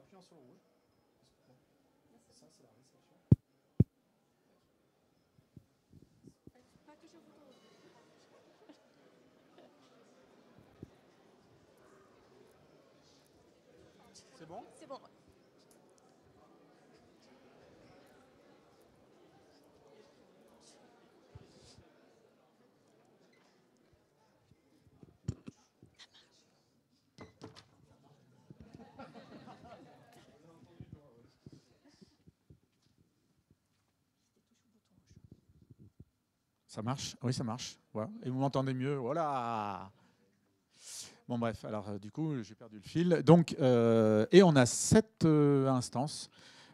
appuyant sur le rouge. Ça, c'est la réception. C'est bon? C'est bon. Ça marche? Oui, ça marche. Voilà. Et vous m'entendez mieux? Voilà. Bon, bref, alors du coup, j'ai perdu le fil. Donc, et on a 7 instances.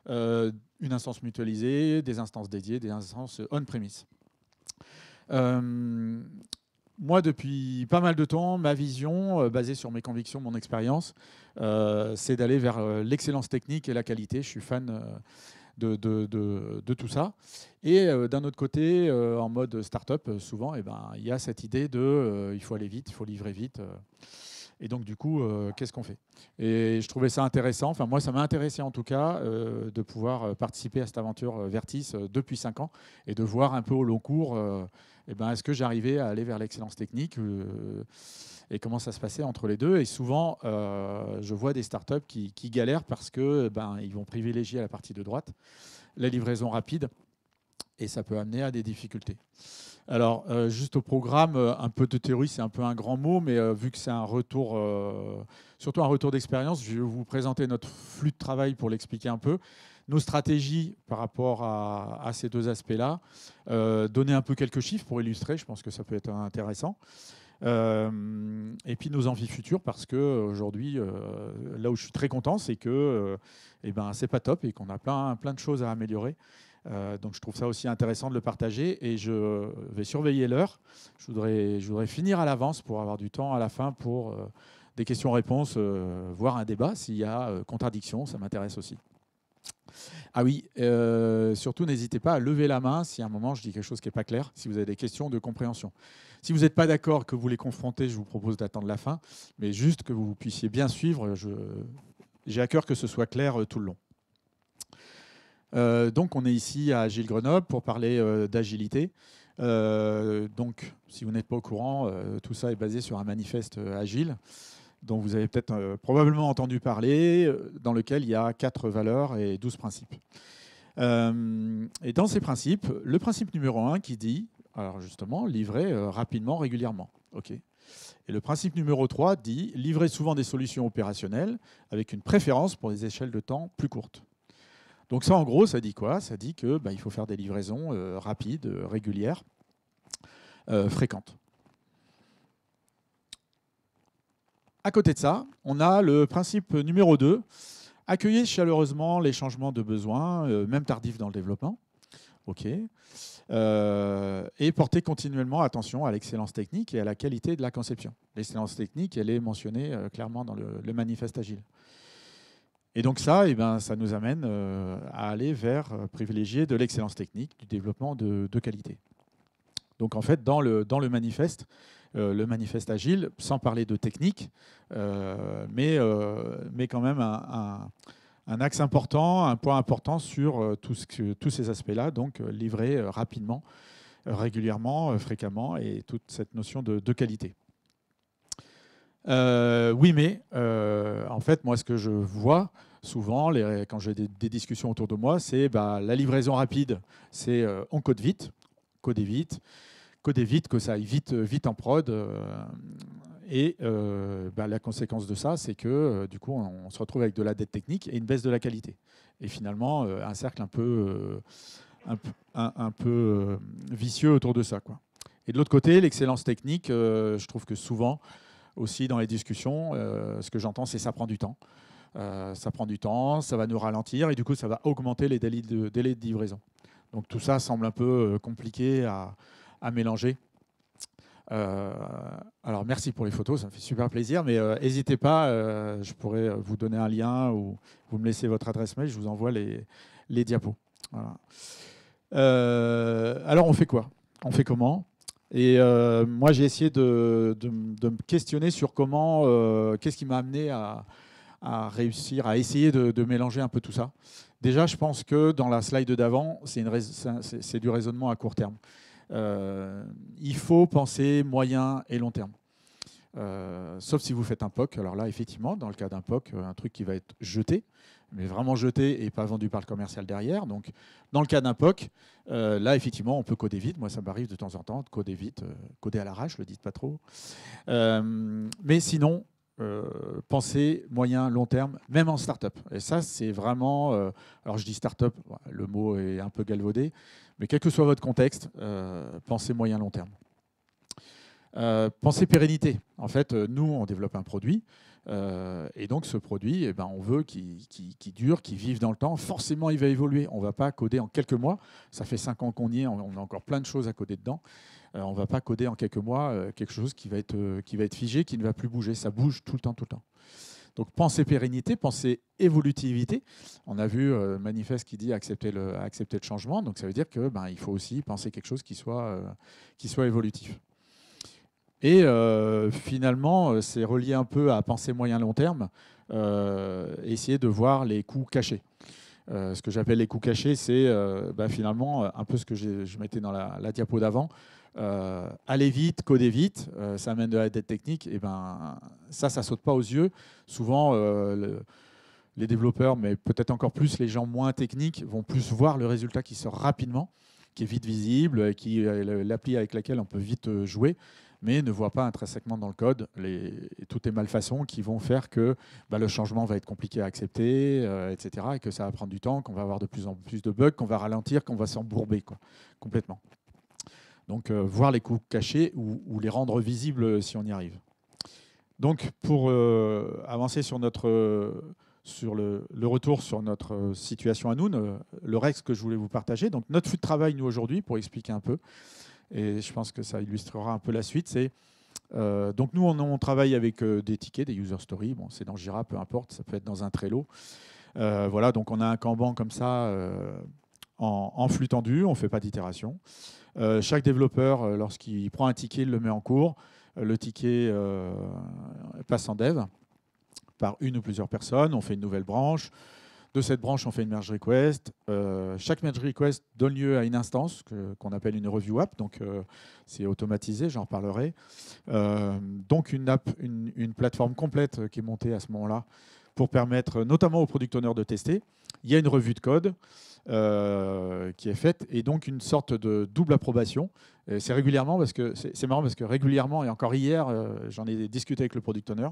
Une instance mutualisée, des instances dédiées, des instances on-premise. Moi, depuis pas mal de temps, ma vision, basée sur mes convictions, mon expérience, c'est d'aller vers l'excellence technique et la qualité. Je suis fan de tout ça. Et d'un autre côté, en mode start-up, souvent, il y a cette idée de il faut aller vite, il faut livrer vite. Et donc, du coup, qu'est-ce qu'on fait? Et je trouvais ça intéressant. Enfin, moi, ça m'a intéressé en tout cas de pouvoir participer à cette aventure Vertis depuis 5 ans et de voir un peu au long cours est-ce que j'arrivais à aller vers l'excellence technique et comment ça se passait entre les deux. Et souvent, je vois des startups qui galèrent parce que ils vont privilégier la partie de droite, la livraison rapide, et ça peut amener à des difficultés. Alors, juste au programme, un peu de théorie, c'est un peu un grand mot, mais vu que c'est un retour, surtout un retour d'expérience, je vais vous présenter notre flux de travail pour l'expliquer un peu. Nos stratégies par rapport à ces deux aspects-là, donner un peu quelques chiffres pour illustrer, je pense que ça peut être intéressant. Et puis nos envies futures, parce qu'aujourd'hui, là où je suis très content, c'est que c'est pas top et qu'on a plein de choses à améliorer. Donc je trouve ça aussi intéressant de le partager et je vais surveiller l'heure. Je voudrais finir à l'avance pour avoir du temps à la fin pour des questions-réponses, voire un débat. S'il y a contradiction, ça m'intéresse aussi. Ah oui, surtout n'hésitez pas à lever la main si à un moment je dis quelque chose qui n'est pas clair, si vous avez des questions de compréhension. Si vous n'êtes pas d'accord, que vous les confrontez, je vous propose d'attendre la fin, mais juste que vous puissiez bien suivre. J'ai à cœur que ce soit clair tout le long. Donc on est ici à Agile Grenoble pour parler d'agilité. Donc si vous n'êtes pas au courant, tout ça est basé sur un manifeste agile dont vous avez peut-être probablement entendu parler, dans lequel il y a 4 valeurs et 12 principes. Et dans ces principes, le principe numéro 1 qui dit, alors justement, livrer rapidement, régulièrement. OK. Et le principe numéro 3 dit, livrer souvent des solutions opérationnelles avec une préférence pour des échelles de temps plus courtes. Donc ça, en gros, ça dit quoi? Ça dit qu'il faut faire des livraisons rapides, régulières, fréquentes. À côté de ça, on a le principe numéro 2, accueillir chaleureusement les changements de besoins, même tardifs dans le développement. OK. Et porter continuellement attention à l'excellence technique et à la qualité de la conception. L'excellence technique, elle est mentionnée clairement dans le manifeste agile. Et donc ça, ça nous amène à aller vers privilégier de l'excellence technique, du développement de qualité. Donc en fait, dans le manifeste agile, sans parler de technique, mais quand même un axe important, un point important sur tous ces aspects-là, donc livrer rapidement, régulièrement, fréquemment, et toute cette notion de qualité. Oui, mais en fait, moi, ce que je vois souvent, quand j'ai des discussions autour de moi, c'est la livraison rapide, c'est on code vite, coder vite, que ça aille vite en prod. Et la conséquence de ça, c'est que du coup, on se retrouve avec de la dette technique et une baisse de la qualité. Et finalement, un cercle un peu vicieux autour de ça, quoi. Et de l'autre côté, l'excellence technique, je trouve que souvent, aussi dans les discussions, ce que j'entends, c'est ça prend du temps. Ça prend du temps, ça va nous ralentir et du coup, ça va augmenter les délais de livraison. Donc tout ça semble un peu compliqué à mélanger. Alors merci pour les photos, ça me fait super plaisir, mais n'hésitez pas, je pourrais vous donner un lien ou vous me laissez votre adresse mail, je vous envoie les diapos. Voilà. Alors on fait quoi? On fait comment? Et moi j'ai essayé de me questionner sur comment, qu'est-ce qui m'a amené à à réussir à essayer de mélanger un peu tout ça. Déjà, je pense que dans la slide d'avant, c'est du raisonnement à court terme. Il faut penser moyen et long terme. Sauf si vous faites un POC. Alors là, effectivement, dans le cas d'un POC, un truc qui va être jeté, mais vraiment jeté et pas vendu par le commercial derrière. Donc, dans le cas d'un POC, là, effectivement, on peut coder vite. Moi, ça m'arrive de temps en temps de coder vite, coder à l'arrache, le dites pas trop. Mais sinon, penser moyen, long terme, même en start-up. Et ça, c'est vraiment... alors, je dis start-up, le mot est un peu galvaudé, mais quel que soit votre contexte, pensez moyen, long terme. Pensez pérennité. En fait, nous, on développe un produit. Et donc, ce produit, eh ben, on veut qu'il dure, qu'il vive dans le temps. Forcément, il va évoluer. On ne va pas coder en quelques mois. Ça fait 5 ans qu'on y est. On a encore plein de choses à coder dedans. On ne va pas coder en quelques mois quelque chose qui va être figé, qui ne va plus bouger. Ça bouge tout le temps, tout le temps. Donc, pensez pérennité, pensez évolutivité. On a vu Manifeste qui dit accepter le changement. Donc, ça veut dire qu'il faut aussi penser quelque chose qui soit évolutif. Et finalement, c'est relié un peu à penser moyen-long terme, essayer de voir les coûts cachés. Ce que j'appelle les coûts cachés, c'est finalement un peu ce que je mettais dans la diapo d'avant. Aller vite, coder vite, ça amène de la dette technique. Et ça saute pas aux yeux. Souvent, les développeurs, mais peut-être encore plus les gens moins techniques, vont plus voir le résultat qui sort rapidement, qui est vite visible, qui est l'appli avec laquelle on peut vite jouer, mais ne voient pas intrinsèquement dans le code toutes les malfaçons qui vont faire que le changement va être compliqué à accepter, etc., et que ça va prendre du temps, qu'on va avoir de plus en plus de bugs, qu'on va ralentir, qu'on va s'embourber complètement. Donc, voir les coûts cachés ou les rendre visibles si on y arrive. Donc, pour avancer sur le retour sur notre situation à nous, le reste que je voulais vous partager, donc notre flux de travail, nous, aujourd'hui, pour expliquer un peu, et je pense que ça illustrera un peu la suite, c'est donc nous, on travaille avec des tickets, des user stories, bon, c'est dans Jira, peu importe, ça peut être dans un Trello. Voilà, donc on a un Kanban comme ça en flux tendu, on ne fait pas d'itération. Chaque développeur, lorsqu'il prend un ticket, il le met en cours. Le ticket passe en dev par une ou plusieurs personnes. On fait une nouvelle branche. De cette branche, on fait une merge request. Chaque merge request donne lieu à une instance qu'on appelle une review app. Donc, c'est automatisé, j'en reparlerai. Donc, une plateforme complète qui est montée à ce moment-là pour permettre notamment aux product owners de tester. Il y a une revue de code qui est faite et donc une sorte de double approbation. C'est régulièrement parce que c'est marrant parce que régulièrement, et encore hier, j'en ai discuté avec le product owner,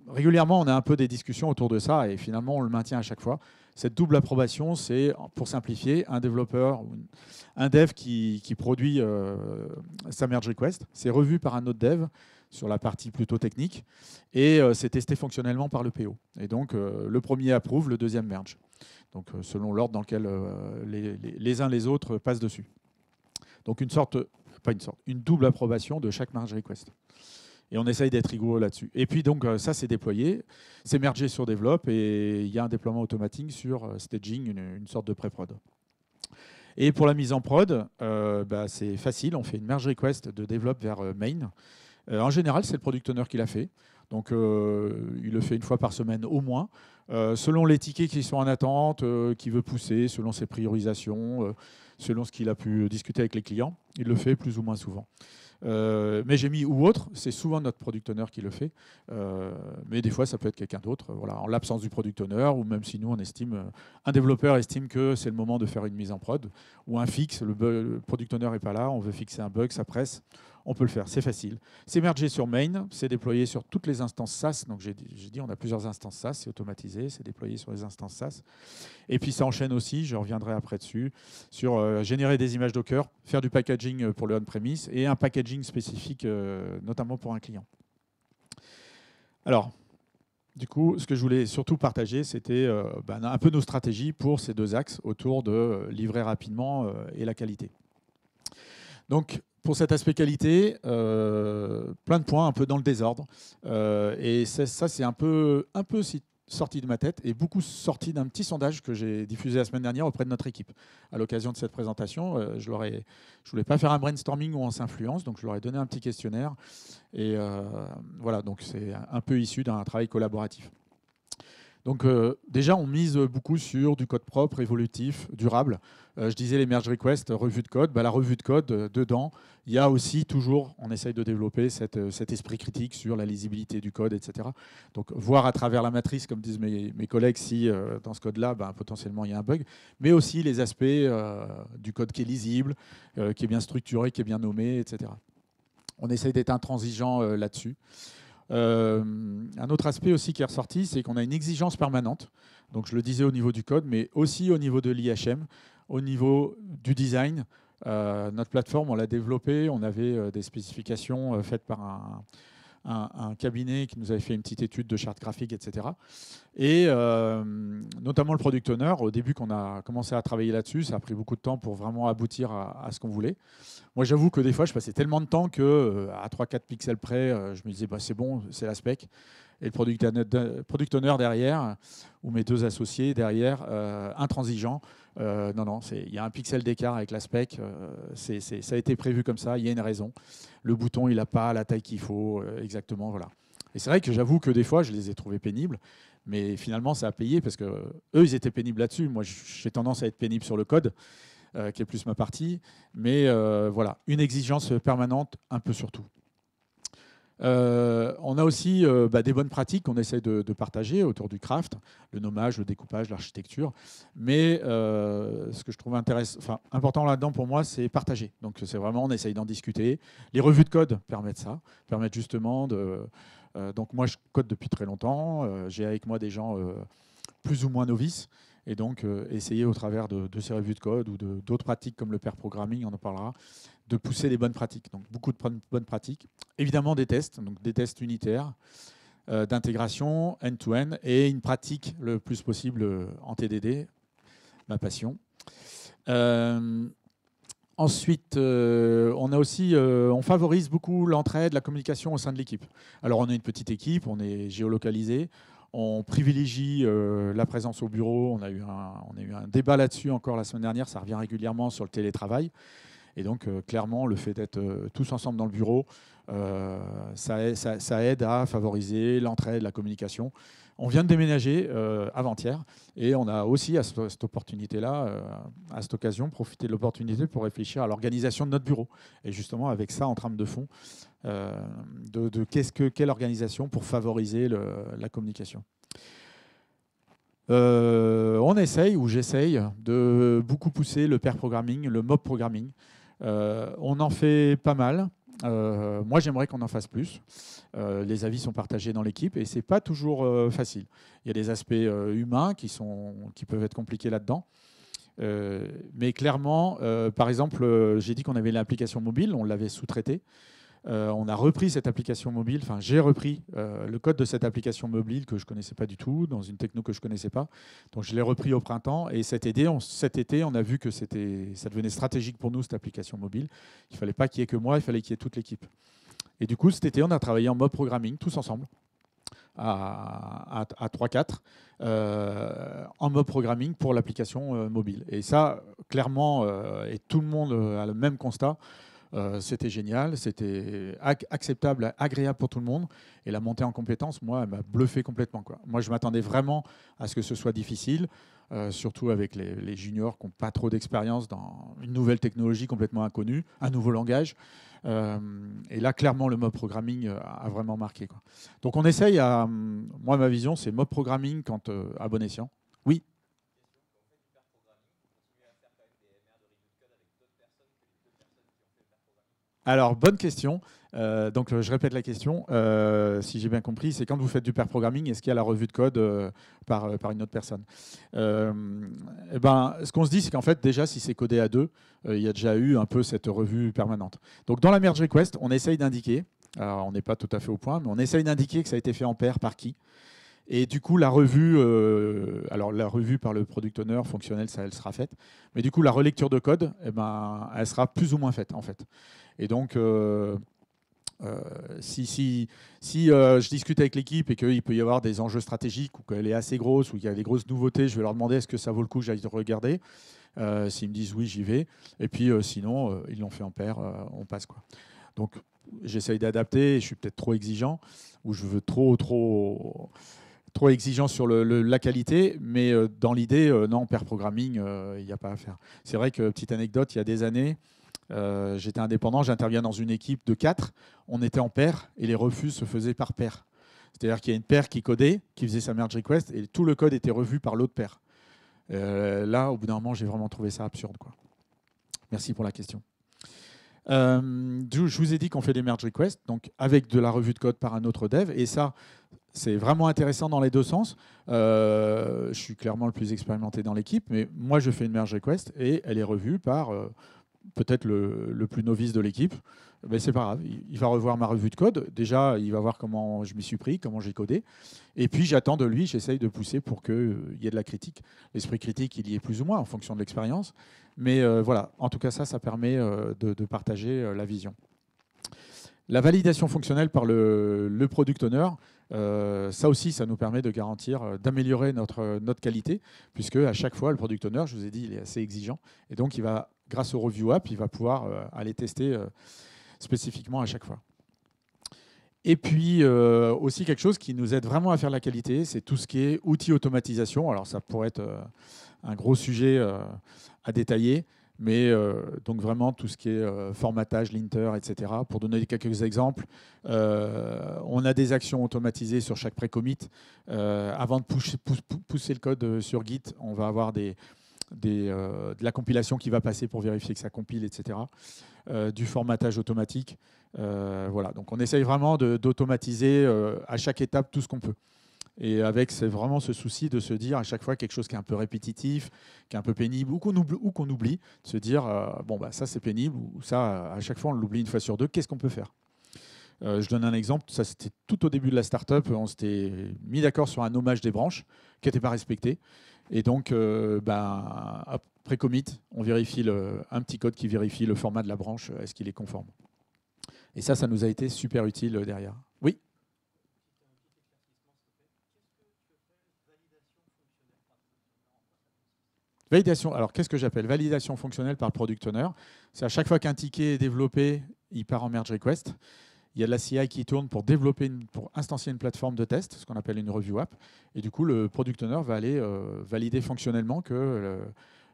régulièrement, on a un peu des discussions autour de ça et finalement, on le maintient à chaque fois. Cette double approbation, c'est, pour simplifier, un développeur, un dev qui produit sa merge request, c'est revu par un autre dev sur la partie plutôt technique et c'est testé fonctionnellement par le PO. Et donc, le premier approuve, le deuxième merge. Donc, selon l'ordre dans lequel les uns les autres passent dessus. Donc, une double approbation de chaque merge request. Et on essaye d'être rigoureux là-dessus. Et puis, donc, ça, c'est déployé. C'est mergé sur Develop et il y a un déploiement automatique sur Staging, une sorte de pré-prod. Et pour la mise en prod, c'est facile. On fait une merge request de Develop vers Main. En général, c'est le product owner qui l'a fait. Donc, il le fait une fois par semaine au moins. Selon les tickets qui sont en attente, qu'il veut pousser, selon ses priorisations, selon ce qu'il a pu discuter avec les clients, il le fait plus ou moins souvent. Mais j'ai mis ou autre, c'est souvent notre product owner qui le fait, mais des fois ça peut être quelqu'un d'autre, voilà, en l'absence du product owner, ou même si nous on estime, un développeur estime que c'est le moment de faire une mise en prod, ou un fixe, le product owner n'est pas là, on veut fixer un bug, ça presse, on peut le faire, c'est facile. C'est mergé sur main, c'est déployé sur toutes les instances SaaS, donc j'ai dit on a plusieurs instances SaaS, c'est automatisé, c'est déployé sur les instances SaaS. Et puis ça enchaîne aussi, je reviendrai après dessus, sur générer des images Docker, faire du packaging pour le on-premise et un packaging spécifique, notamment pour un client. Alors, du coup, ce que je voulais surtout partager, c'était un peu nos stratégies pour ces deux axes autour de livrer rapidement et la qualité. Donc, pour cet aspect qualité, plein de points un peu dans le désordre. Et ça, c'est un peu sorti de ma tête et beaucoup sorti d'un petit sondage que j'ai diffusé la semaine dernière auprès de notre équipe. À l'occasion de cette présentation, je voulais pas faire un brainstorming où on s'influence, donc je leur ai donné un petit questionnaire. Et voilà, donc c'est un peu issu d'un travail collaboratif. Donc déjà, on mise beaucoup sur du code propre, évolutif, durable. Je disais les merge requests, revue de code. Bah, la revue de code, dedans, il y a aussi toujours, on essaye de développer cet esprit critique sur la lisibilité du code, etc. Donc voir à travers la matrice, comme disent mes collègues, si dans ce code-là, bah, potentiellement, il y a un bug. Mais aussi les aspects du code qui est lisible, qui est bien structuré, qui est bien nommé, etc. On essaye d'être intransigeant là-dessus. Un autre aspect aussi qui est ressorti, c'est qu'on a une exigence permanente. Donc je le disais au niveau du code, mais aussi au niveau de l'IHM, au niveau du design. Notre plateforme, on l'a développée, on avait des spécifications faites par un cabinet qui nous avait fait une petite étude de charte graphique, etc. Et notamment le product owner, au début qu'on a commencé à travailler là-dessus, ça a pris beaucoup de temps pour vraiment aboutir à ce qu'on voulait. Moi, j'avoue que des fois, je passais tellement de temps que à 3-4 pixels près, je me disais, bah, c'est bon, c'est la spec. Et le product owner derrière, ou mes deux associés derrière, intransigeants, non, non, il y a un pixel d'écart avec la spec, ça a été prévu comme ça, il y a une raison. Le bouton, il n'a pas la taille qu'il faut, exactement, voilà. Et c'est vrai que j'avoue que des fois, je les ai trouvés pénibles, mais finalement, ça a payé parce que eux, ils étaient pénibles là-dessus. Moi, j'ai tendance à être pénible sur le code, qui est plus ma partie. Mais voilà, une exigence permanente un peu sur tout. On a aussi des bonnes pratiques qu'on essaie de partager autour du craft, le nommage, le découpage, l'architecture. Mais ce que je trouve important là-dedans pour moi, c'est partager. Donc c'est vraiment, on essaye d'en discuter. Les revues de code permettent ça, permettent justement de... donc moi, je code depuis très longtemps. J'ai avec moi des gens plus ou moins novices. Et donc, essayer au travers de ces revues de code ou d'autres pratiques comme le pair programming, on en parlera, de pousser les bonnes pratiques. Donc, beaucoup de bonnes pratiques. Évidemment, des tests, donc des tests unitaires, d'intégration, end-to-end, et une pratique le plus possible en TDD, ma passion. Ensuite, on favorise beaucoup l'entraide, la communication au sein de l'équipe. Alors, on est une petite équipe, on est géolocalisé. On privilégie la présence au bureau. On a eu un débat là-dessus encore la semaine dernière. Ça revient régulièrement sur le télétravail. Et donc, clairement, le fait d'être tous ensemble dans le bureau, ça aide à favoriser l'entraide, la communication. On vient de déménager avant-hier et on a aussi, à cette opportunité-là, à cette occasion, profité de l'opportunité pour réfléchir à l'organisation de notre bureau. Et justement, avec ça en trame de fond, quelle organisation pour favoriser la communication. On essaye, ou j'essaye, de beaucoup pousser le pair programming, le mob programming. On en fait pas mal. Moi, j'aimerais qu'on en fasse plus. Les avis sont partagés dans l'équipe et c'est pas toujours facile. Il y a des aspects humains qui peuvent être compliqués là-dedans. Mais clairement, par exemple, j'ai dit qu'on avait l'application mobile, on l'avait sous-traitée. On a repris cette application mobile, enfin j'ai repris le code de cette application mobile que je ne connaissais pas du tout, dans une techno que je ne connaissais pas. Donc je l'ai repris au printemps et cet été, on a vu que ça devenait stratégique pour nous, cette application mobile. Il ne fallait pas qu'il y ait que moi, il fallait qu'il y ait toute l'équipe. Et du coup, cet été, on a travaillé en mob programming, tous ensemble, à 3-4, en mob programming pour l'application mobile. Et ça, clairement, et tout le monde a le même constat, c'était génial, c'était acceptable, agréable pour tout le monde. Et la montée en compétences, moi, elle m'a bluffé complètement, quoi. Moi, je m'attendais vraiment à ce que ce soit difficile, surtout avec les juniors qui n'ont pas trop d'expérience dans une nouvelle technologie complètement inconnue, un nouveau langage. Et là, clairement, le mob programming a vraiment marqué, quoi. Donc, on essaye moi, ma vision, c'est mob programming quand à bon escient. Oui. Alors, bonne question. Donc, je répète la question. Si j'ai bien compris, c'est quand vous faites du pair programming, est-ce qu'il y a la revue de code par une autre personne? Ce qu'on se dit, c'est qu'en fait, déjà, si c'est codé à deux, il y a déjà eu un peu cette revue permanente. Donc, dans la merge request, on essaye d'indiquer, alors on n'est pas tout à fait au point, mais on essaye d'indiquer que ça a été fait en pair par qui. Et du coup, la revue par le product owner fonctionnel, ça, elle sera faite. Mais du coup, la relecture de code, elle sera plus ou moins faite, en fait. Et donc, si je discute avec l'équipe et qu'il peut y avoir des enjeux stratégiques ou qu'elle est assez grosse ou qu'il y a des grosses nouveautés, je vais leur demander est-ce que ça vaut le coup que j'aille regarder. S'ils me disent oui, j'y vais. Et puis sinon, ils l'ont fait en pair, on passe, quoi. Donc, j'essaye d'adapter. Je suis peut-être trop exigeant ou je veux trop trop exigeant sur la qualité, mais dans l'idée, non, pair programming, il n'y a pas à faire. C'est vrai que, petite anecdote, il y a des années, j'étais indépendant, j'interviens dans une équipe de 4, on était en pair et les refus se faisaient par pair. C'est-à-dire qu'il y a une paire qui codait, qui faisait sa merge request et tout le code était revu par l'autre paire. Là, au bout d'un moment, j'ai vraiment trouvé ça absurde, quoi. Merci pour la question. Je vous ai dit qu'on fait des merge requests, donc avec de la revue de code par un autre dev, et ça, c'est vraiment intéressant dans les deux sens. Je suis clairement le plus expérimenté dans l'équipe, mais moi, je fais une merge request et elle est revue par peut-être le plus novice de l'équipe. Mais c'est pas grave, il va revoir ma revue de code. Déjà, il va voir comment je m'y suis pris, comment j'ai codé. Et puis, j'attends de lui, j'essaye de pousser pour qu'il y ait de la critique. L'esprit critique, il y est plus ou moins en fonction de l'expérience. Mais voilà, en tout cas, ça permet de partager la vision. La validation fonctionnelle par le product owner, ça aussi, ça nous permet de garantir, d'améliorer notre qualité, puisque à chaque fois, le product owner, je vous ai dit, il est assez exigeant. Et donc, il va, grâce au review app, il va pouvoir aller tester spécifiquement à chaque fois. Et puis, aussi quelque chose qui nous aide vraiment à faire la qualité, c'est tout ce qui est outils automatisation. Alors, ça pourrait être un gros sujet à détailler, mais donc vraiment tout ce qui est formatage, linter, etc. Pour donner quelques exemples, on a des actions automatisées sur chaque pré-commit. Avant de pousser le code sur Git, on va avoir de la compilation qui va passer pour vérifier que ça compile, etc. Du formatage automatique. Voilà. Donc on essaye vraiment d'automatiser à chaque étape tout ce qu'on peut. Et avec vraiment ce souci de se dire à chaque fois quelque chose qui est un peu répétitif, qui est un peu pénible, ou qu'on oublie, de se dire bon, bah, ça c'est pénible, ou ça à chaque fois on l'oublie une fois sur deux, qu'est-ce qu'on peut faire? Je donne un exemple, ça c'était tout au début de la startup, on s'était mis d'accord sur un nommage des branches qui n'était pas respecté. Et donc, après commit, on vérifie un petit code qui vérifie le format de la branche, est-ce qu'il est conforme. Et ça nous a été super utile derrière. Oui. Validation. Alors, qu'est-ce que j'appelle validation fonctionnelle par le product owner? C'est à chaque fois qu'un ticket est développé, il part en merge request. Il y a de la CI qui tourne pour pour instancier une plateforme de test, ce qu'on appelle une review app. Et du coup, le product owner va aller valider fonctionnellement que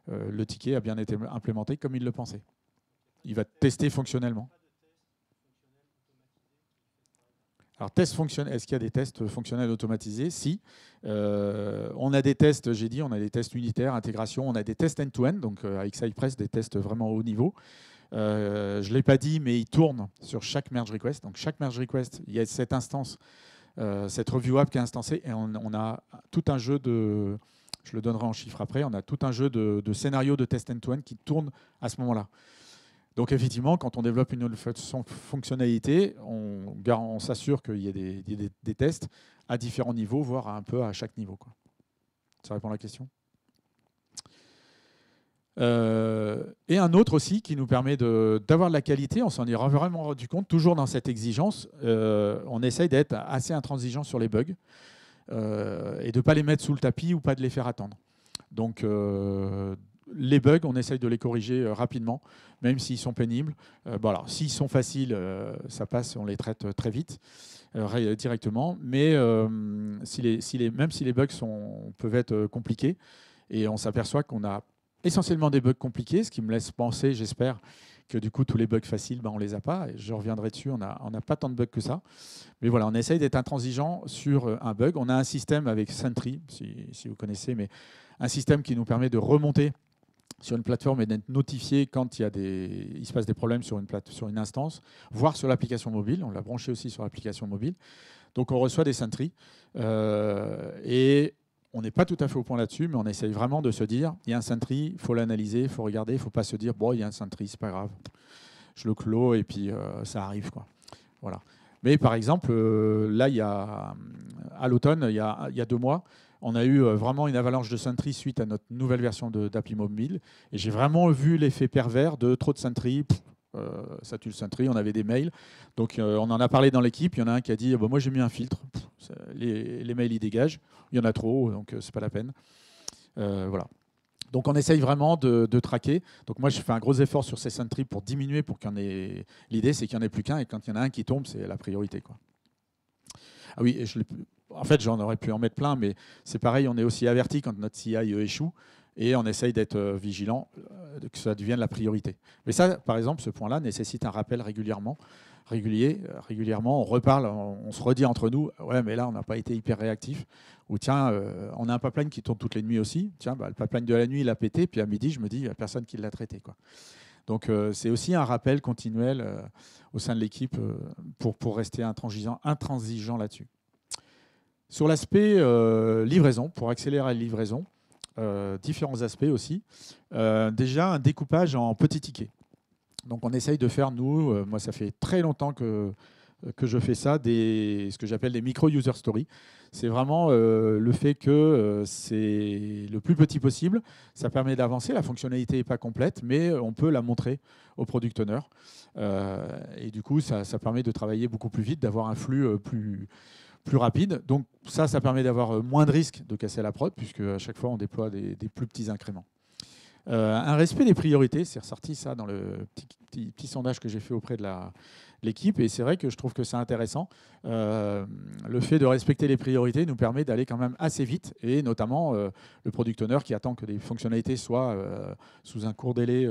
le ticket a bien été implémenté comme il le pensait. Il va tester fonctionnellement. Alors, test fonctionnel, est-ce qu'il y a des tests fonctionnels automatisés? Si. On a des tests, j'ai dit, on a des tests unitaires, intégration, on a des tests end-to-end, donc avec Cypress, des tests vraiment haut niveau. Je ne l'ai pas dit, mais ils tournent sur chaque merge request. Donc, chaque merge request, il y a cette instance, cette review app qui est instancée, et on a tout un jeu de... Je le donnerai en chiffres après. On a tout un jeu de scénarios de test end-to-end qui tournent à ce moment-là. Donc effectivement, quand on développe une nouvelle fonctionnalité, on s'assure qu'il y ait des tests à différents niveaux, voire un peu à chaque niveau, quoi. Ça répond à la question. Et un autre aussi qui nous permet d'avoir de la qualité, on s'en est vraiment rendu compte, toujours dans cette exigence, on essaye d'être assez intransigeant sur les bugs et de ne pas les mettre sous le tapis ou pas de les faire attendre. Donc les bugs, on essaye de les corriger rapidement, même s'ils sont pénibles. Bon, alors, s'ils sont faciles, ça passe, on les traite très vite, directement. Mais même si les bugs peuvent être compliqués, et on s'aperçoit qu'on a essentiellement des bugs compliqués, ce qui me laisse penser, j'espère, que du coup, tous les bugs faciles, on ne les a pas. Et je reviendrai dessus, on n'a pas tant de bugs que ça. Mais voilà, on essaye d'être intransigeant sur un bug. On a un système avec Sentry, si vous connaissez, mais un système qui nous permet de remonter sur une plateforme et d'être notifié quand il se passe des problèmes sur une instance, voire sur l'application mobile. On l'a branché aussi sur l'application mobile. Donc, on reçoit des Sentry. Et on n'est pas tout à fait au point là-dessus, mais on essaye vraiment de se dire, il y a un Sentry, il faut l'analyser, il faut regarder, il ne faut pas se dire, bon, il y a un Sentry, c'est pas grave. Je le clôt et puis ça arrive, quoi. Voilà. Mais par exemple, là, à l'automne, il y a 2 mois, on a eu vraiment une avalanche de Sentry suite à notre nouvelle version d'appli mobile. Et j'ai vraiment vu l'effet pervers de trop de Sentry. Ça tue le Sentry, on avait des mails. Donc on en a parlé dans l'équipe. Il y en a un qui a dit moi j'ai mis un filtre. Les mails ils dégagent. Il y en a trop, donc c'est pas la peine. Voilà. Donc on essaye vraiment de traquer. Donc moi je fais un gros effort sur ces Sentry pour diminuer, pour qu'il y en ait. L'idée c'est qu'il n'y en ait plus qu'un et quand il y en a un qui tombe, c'est la priorité, quoi. Ah oui, et En fait, j'en aurais pu en mettre plein, mais c'est pareil, on est aussi averti quand notre CI échoue et on essaye d'être vigilant, que ça devienne la priorité. Mais ça, par exemple, ce point-là nécessite un rappel régulièrement, on reparle, on se redit entre nous, ouais, mais là, on n'a pas été hyper réactif. Ou tiens, on a un pipeline qui tourne toutes les nuits aussi. Tiens, le pipeline de la nuit, il a pété, puis à midi, je me dis, il n'y a personne qui l'a traité, quoi. Donc, c'est aussi un rappel continuel au sein de l'équipe pour rester intransigeant là-dessus. Sur l'aspect livraison, pour accélérer la livraison, différents aspects aussi. Déjà, un découpage en petits tickets. Donc, on essaye de faire, nous, moi, ça fait très longtemps que je fais ça, ce que j'appelle des micro-user stories. C'est vraiment le fait que c'est le plus petit possible. Ça permet d'avancer. La fonctionnalité n'est pas complète, mais on peut la montrer au product owner. Et du coup, ça permet de travailler beaucoup plus vite, d'avoir un flux plus rapide. Donc ça permet d'avoir moins de risques de casser la prod, puisque à chaque fois, on déploie des plus petits incréments. Un respect des priorités, c'est ressorti ça dans le petit sondage que j'ai fait auprès de l'équipe, et c'est vrai que je trouve que c'est intéressant. Le fait de respecter les priorités nous permet d'aller quand même assez vite, et notamment le product owner qui attend que les fonctionnalités soient sous un court délai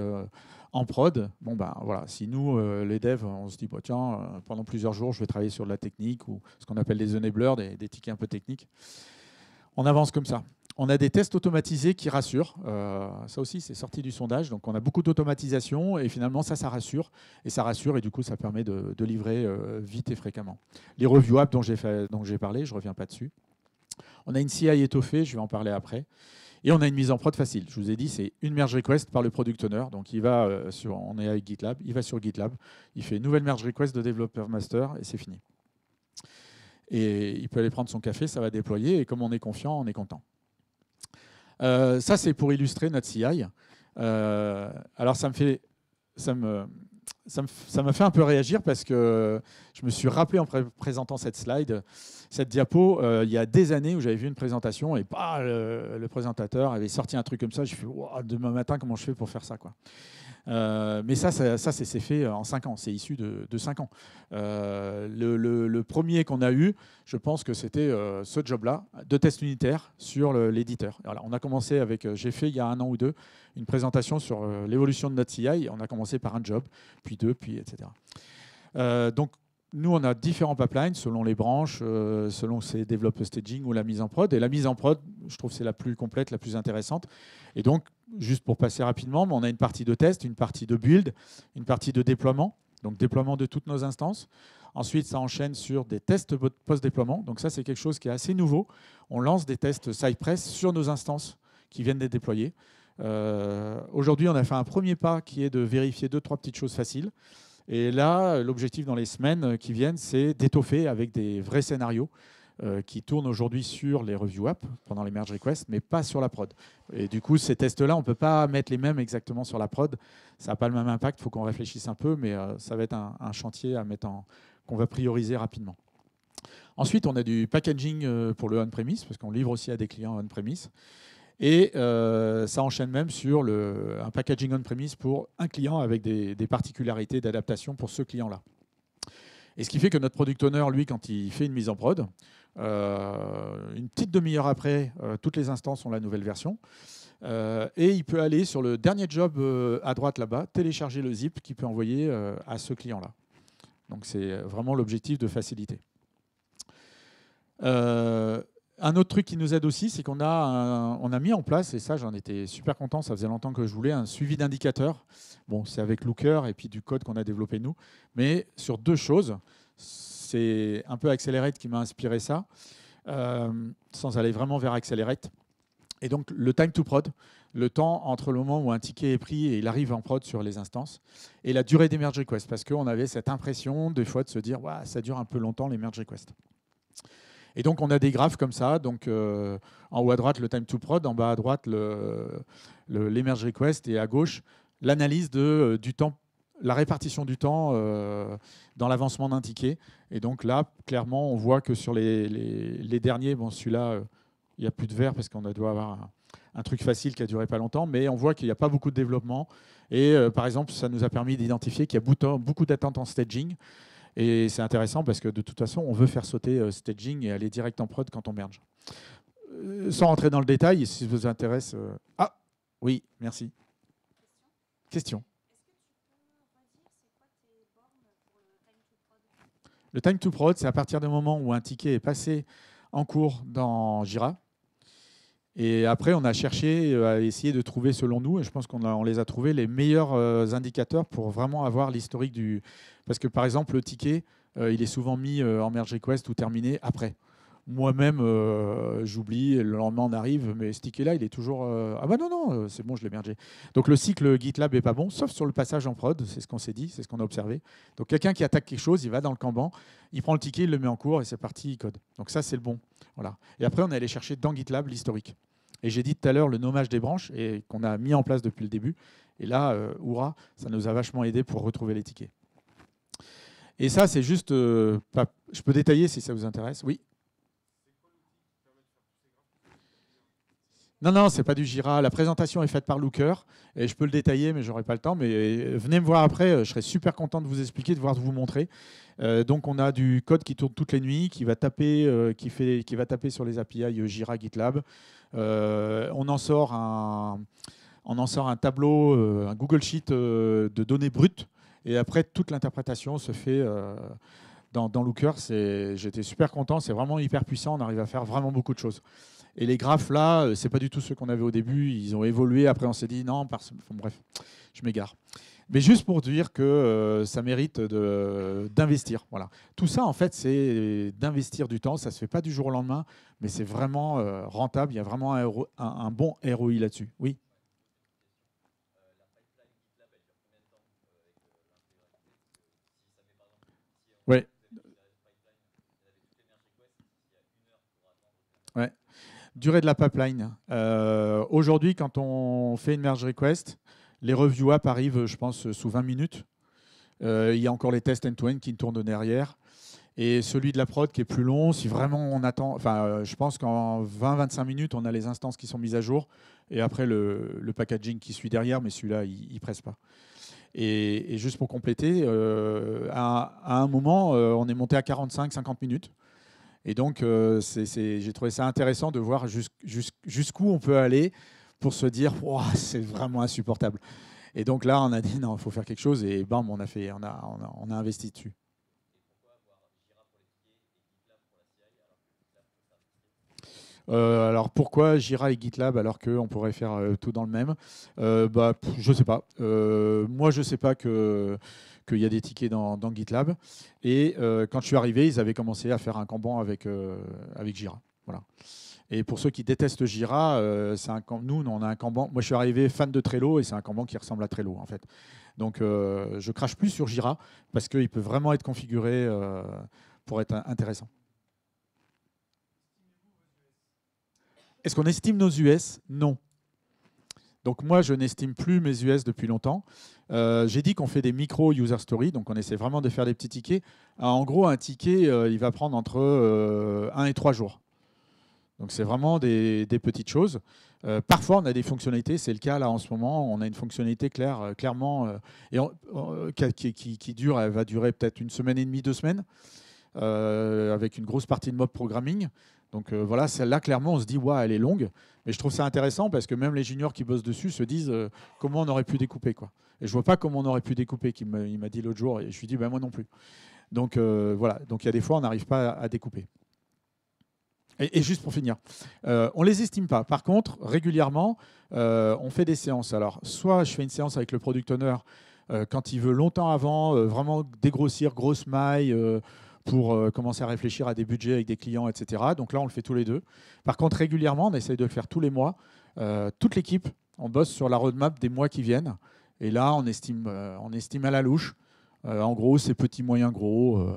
en prod. Bon, ben voilà, si nous, les devs, on se dit, bah, tiens, pendant plusieurs jours, je vais travailler sur de la technique, ou ce qu'on appelle des enablers, des tickets un peu techniques, on avance comme ça. On a des tests automatisés qui rassurent. Ça aussi, c'est sorti du sondage. Donc, on a beaucoup d'automatisation et finalement, ça rassure. Et ça rassure et du coup, ça permet de livrer vite et fréquemment. Les review apps dont j'ai parlé, je ne reviens pas dessus. On a une CI étoffée, je vais en parler après. Et on a une mise en prod facile. Je vous ai dit, c'est une merge request par le product owner. Donc, il va on est avec GitLab, il va sur GitLab, il fait une nouvelle merge request de developer master et c'est fini. Et il peut aller prendre son café, ça va déployer. Et comme on est confiant, on est content. Ça, c'est pour illustrer notre CI. Alors, ça m'a fait un peu réagir parce que je me suis rappelé en présentant cette diapo, il y a des années où j'avais vu une présentation et le présentateur avait sorti un truc comme ça. J'ai fait, wow, demain matin, comment je fais pour faire ça, quoi. Mais ça c'est fait en 5 ans, c'est issu de 5 ans. Le premier qu'on a eu, je pense que c'était ce job-là, de test unitaire sur l'éditeur. Voilà, on a commencé avec, j'ai fait il y a 1 an ou 2, une présentation sur l'évolution de notre CI. On a commencé par un job, puis 2, puis etc. Donc, nous, on a différents pipelines selon les branches, selon ces develop staging ou la mise en prod. Et la mise en prod, je trouve que c'est la plus complète, la plus intéressante. Et donc, juste pour passer rapidement, on a une partie de test, une partie de build, une partie de déploiement, donc déploiement de toutes nos instances. Ensuite, ça enchaîne sur des tests post-déploiement. Donc ça, c'est quelque chose qui est assez nouveau. On lance des tests Cypress sur nos instances qui viennent d'être déployées. Aujourd'hui, on a fait un premier pas qui est de vérifier 2-3 petites choses faciles. Et là, l'objectif dans les semaines qui viennent, c'est d'étoffer avec des vrais scénarios qui tournent aujourd'hui sur les review apps pendant les merge requests, mais pas sur la prod. Et du coup, ces tests-là, on ne peut pas mettre les mêmes exactement sur la prod. Ça n'a pas le même impact, il faut qu'on réfléchisse un peu, mais ça va être un chantier qu'on va prioriser rapidement. Ensuite, on a du packaging pour le on-premise, parce qu'on livre aussi à des clients on-premise. Et ça enchaîne même sur un packaging on-premise pour un client avec des particularités d'adaptation pour ce client-là. Et ce qui fait que notre product owner, lui, quand il fait une mise en prod, une petite demi-heure après, toutes les instances ont la nouvelle version. Et il peut aller sur le dernier job à droite là-bas, télécharger le zip qu'il peut envoyer à ce client-là. Donc c'est vraiment l'objectif de faciliter. Un autre truc qui nous aide aussi, c'est qu'on a mis en place, et ça j'en étais super content, ça faisait longtemps que je voulais, un suivi d'indicateurs. Bon, c'est avec Looker et puis du code qu'on a développé nous, mais sur 2 choses. C'est un peu Accelerate qui m'a inspiré ça, sans aller vraiment vers Accelerate. Et donc le time to prod, le temps entre le moment où un ticket est pris et il arrive en prod sur les instances, et la durée des merge requests, parce qu'on avait cette impression des fois de se dire « ça dure un peu longtemps les merge requests ». Et donc, on a des graphes comme ça. Donc, en haut à droite, le time to prod. En bas à droite, les merge requests. Et à gauche, l'analyse du temps, la répartition du temps dans l'avancement d'un ticket. Et donc là, clairement, on voit que sur les derniers, bon, celui-là, il n'y a plus de vert parce qu'on doit avoir un truc facile qui a duré pas longtemps. Mais on voit qu'il n'y a pas beaucoup de développement. Et par exemple, ça nous a permis d'identifier qu'il y a beaucoup d'attentes en staging. Et c'est intéressant parce que de toute façon, on veut faire sauter staging et aller direct en prod quand on merge. Sans rentrer dans le détail, si ça vous intéresse. Ah, oui, merci. Question. Le time to prod, c'est à partir du moment où un ticket est passé en cours dans Jira. Et après, on a cherché à essayer de trouver, selon nous, et je pense qu'on les a trouvés, les meilleurs indicateurs pour vraiment avoir l'historique du... Parce que, par exemple, le ticket, il est souvent mis en merge request ou terminé après. Moi-même, j'oublie, le lendemain, on arrive, mais ce ticket-là, il est toujours... Ah bah non, non, c'est bon, je l'ai mergé. Donc le cycle GitLab n'est pas bon, sauf sur le passage en prod, c'est ce qu'on s'est dit, c'est ce qu'on a observé. Donc quelqu'un qui attaque quelque chose, il va dans le Kanban, il prend le ticket, il le met en cours, et c'est parti, il code. Donc ça, c'est le bon. Voilà. Et après, on est allé chercher dans GitLab l'historique. Et j'ai dit tout à l'heure le nommage des branches et qu'on a mis en place depuis le début. Et là, Oura, ça nous a vachement aidé pour retrouver les tickets. Et ça, c'est juste... je peux détailler si ça vous intéresse. Oui. Non, non, c'est pas du Jira. La présentation est faite par Looker et je peux le détailler, mais j'aurai pas le temps. Mais venez me voir après. Je serai super content de vous expliquer, de vous montrer. Donc, on a du code qui tourne toutes les nuits, qui va taper, qui va taper sur les API Jira, GitLab. On en sort un tableau, un Google Sheet de données brutes. Et après, toute l'interprétation se fait dans Looker. J'étais super content. C'est vraiment hyper puissant. On arrive à faire vraiment beaucoup de choses. Et les graphes là, c'est pas du tout ceux qu'on avait au début. Ils ont évolué. Après, on s'est dit non. Enfin, bref, je m'égare. Mais juste pour dire que ça mérite d'investir. Voilà. Tout ça, en fait, c'est d'investir du temps. Ça ne se fait pas du jour au lendemain, mais c'est vraiment rentable. Il y a vraiment un bon ROI là-dessus. Oui. Ouais. Ouais. Durée de la pipeline. Aujourd'hui, quand on fait une merge request, les review app arrivent, je pense, sous 20 minutes. Il y a encore les tests end-to-end qui tournent derrière. Et celui de la prod qui est plus long, si vraiment on attend, enfin, je pense qu'en 20-25 minutes, on a les instances qui sont mises à jour. Et après, le packaging qui suit derrière, mais celui-là, il ne presse pas. Et juste pour compléter, à un moment, on est monté à 45-50 minutes. Et donc, j'ai trouvé ça intéressant de voir jusqu'où on peut aller pour se dire, wow, c'est vraiment insupportable. Et donc là, on a dit, non, il faut faire quelque chose. Et bam, on a investi dessus. Alors pourquoi Jira et GitLab alors qu'on pourrait faire tout dans le même je ne sais pas. Moi, je ne sais pas qu'il y a des tickets dans GitLab. Et quand je suis arrivé, ils avaient commencé à faire un Kanban avec Jira. Voilà. Et pour ceux qui détestent Jira, nous, on a un Kanban. Moi, je suis arrivé fan de Trello et c'est un Kanban qui ressemble à Trello, en fait. Donc, je crache plus sur Jira parce qu'il peut vraiment être configuré pour être intéressant. Est-ce qu'on estime nos US? Non. Donc moi, je n'estime plus mes US depuis longtemps. J'ai dit qu'on fait des micro-user stories, donc on essaie vraiment de faire des petits tickets. En gros, un ticket, il va prendre entre 1 et 3 jours. Donc c'est vraiment des petites choses. Parfois, on a des fonctionnalités, c'est le cas là en ce moment, on a une fonctionnalité clairement qui dure, elle va durer peut-être une semaine et demie, 2 semaines, avec une grosse partie de mob programming. Donc voilà, celle-là, clairement, on se dit, ouais, elle est longue. Mais je trouve ça intéressant parce que même les juniors qui bossent dessus se disent comment on aurait pu découper, quoi. Et je vois pas comment on aurait pu découper, il m'a dit l'autre jour, et je lui dis, ben, moi non plus. Donc voilà, donc il y a des fois, on n'arrive pas à découper. Et juste pour finir, on ne les estime pas. Par contre, régulièrement, on fait des séances. Alors, soit je fais une séance avec le product owner quand il veut longtemps avant, vraiment dégrossir, grosse maille, pour commencer à réfléchir à des budgets avec des clients, etc. Donc là, on le fait tous les deux. Par contre, régulièrement, on essaye de le faire tous les mois. Toute l'équipe, on bosse sur la roadmap des mois qui viennent. Et là, on estime à la louche. En gros, c'est petit, moyen, gros.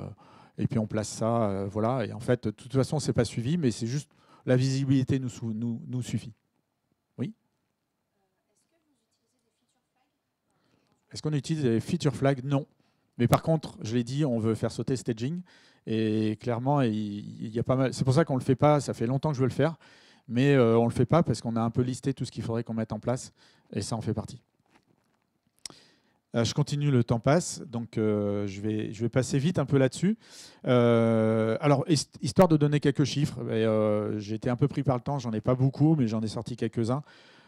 Et puis on place ça, voilà. Et en fait, de toute façon, c'est pas suivi, mais c'est juste la visibilité nous suffit. Oui. Est-ce qu'on utilise des feature flags? Non. Mais par contre, je l'ai dit, on veut faire sauter staging. Et clairement, il y a pas mal. C'est pour ça qu'on le fait pas. Ça fait longtemps que je veux le faire, mais on le fait pas parce qu'on a un peu listé tout ce qu'il faudrait qu'on mette en place, et ça en fait partie. Je continue, le temps passe, donc je vais passer vite un peu là-dessus. Alors, histoire de donner quelques chiffres, j'ai été un peu pris par le temps, j'en ai pas beaucoup, mais j'en ai sorti quelques-uns.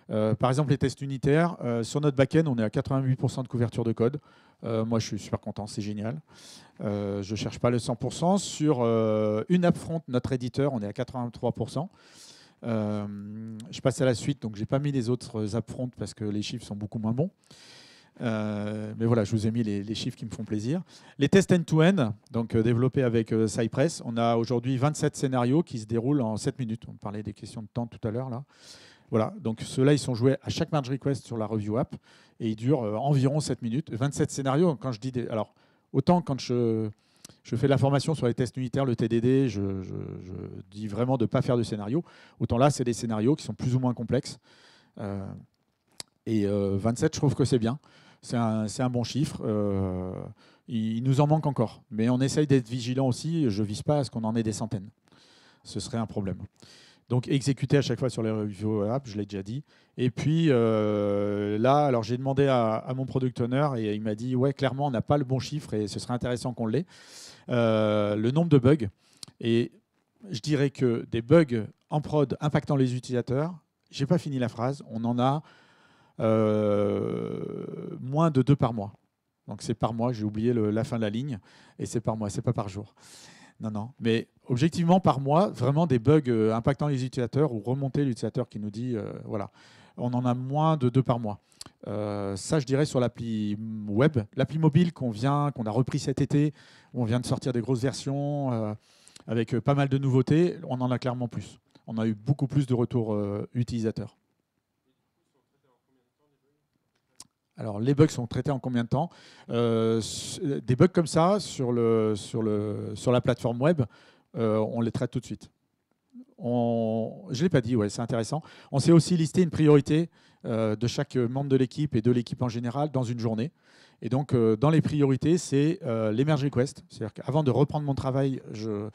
Par exemple, les tests unitaires, sur notre back-end, on est à 88% de couverture de code. Moi, je suis super content, c'est génial. Je ne cherche pas le 100%. Sur une app front, notre éditeur, on est à 83%. Je passe à la suite, donc je n'ai pas mis les autres app front parce que les chiffres sont beaucoup moins bons. Mais voilà, je vous ai mis les chiffres qui me font plaisir. Les tests end-to-end, donc développés avec Cypress, on a aujourd'hui 27 scénarios qui se déroulent en 7 minutes. On parlait des questions de temps tout à l'heure là. Voilà, donc ceux-là, ils sont joués à chaque merge request sur la review app et ils durent environ 7 minutes. 27 scénarios, quand je dis alors, autant quand je fais de la formation sur les tests unitaires, le TDD, je dis vraiment de ne pas faire de scénario. Autant là, c'est des scénarios qui sont plus ou moins complexes. Et 27, je trouve que c'est bien. C'est un bon chiffre. Il nous en manque encore. Mais on essaye d'être vigilant aussi. Je ne vise pas à ce qu'on en ait des centaines. Ce serait un problème. Donc, exécuter à chaque fois sur les review apps, je l'ai déjà dit. Et puis, là, alors j'ai demandé à mon product owner et il m'a dit, ouais, clairement, on n'a pas le bon chiffre et ce serait intéressant qu'on l'ait. Le nombre de bugs. Et je dirais que des bugs en prod impactant les utilisateurs, je n'ai pas fini la phrase, on en a moins de 2 par mois. Donc, c'est par mois, j'ai oublié la fin de la ligne, et c'est par mois, c'est pas par jour. Non. Mais objectivement, par mois, vraiment des bugs impactant les utilisateurs ou remonter l'utilisateur qui nous dit, voilà, on en a moins de 2 par mois. Ça, je dirais sur l'appli web. L'appli mobile qu'on a repris cet été, où on vient de sortir des grosses versions avec pas mal de nouveautés, on en a clairement plus. On a eu beaucoup plus de retours utilisateurs. Alors, les bugs sont traités en combien de temps? Des bugs comme ça, sur la plateforme web, on les traite tout de suite. Je ne l'ai pas dit, ouais, c'est intéressant. On sait aussi lister une priorité de chaque membre de l'équipe et de l'équipe en général dans une journée. Et donc, dans les priorités, c'est les merge requests. C'est-à-dire qu'avant de reprendre mon travail, je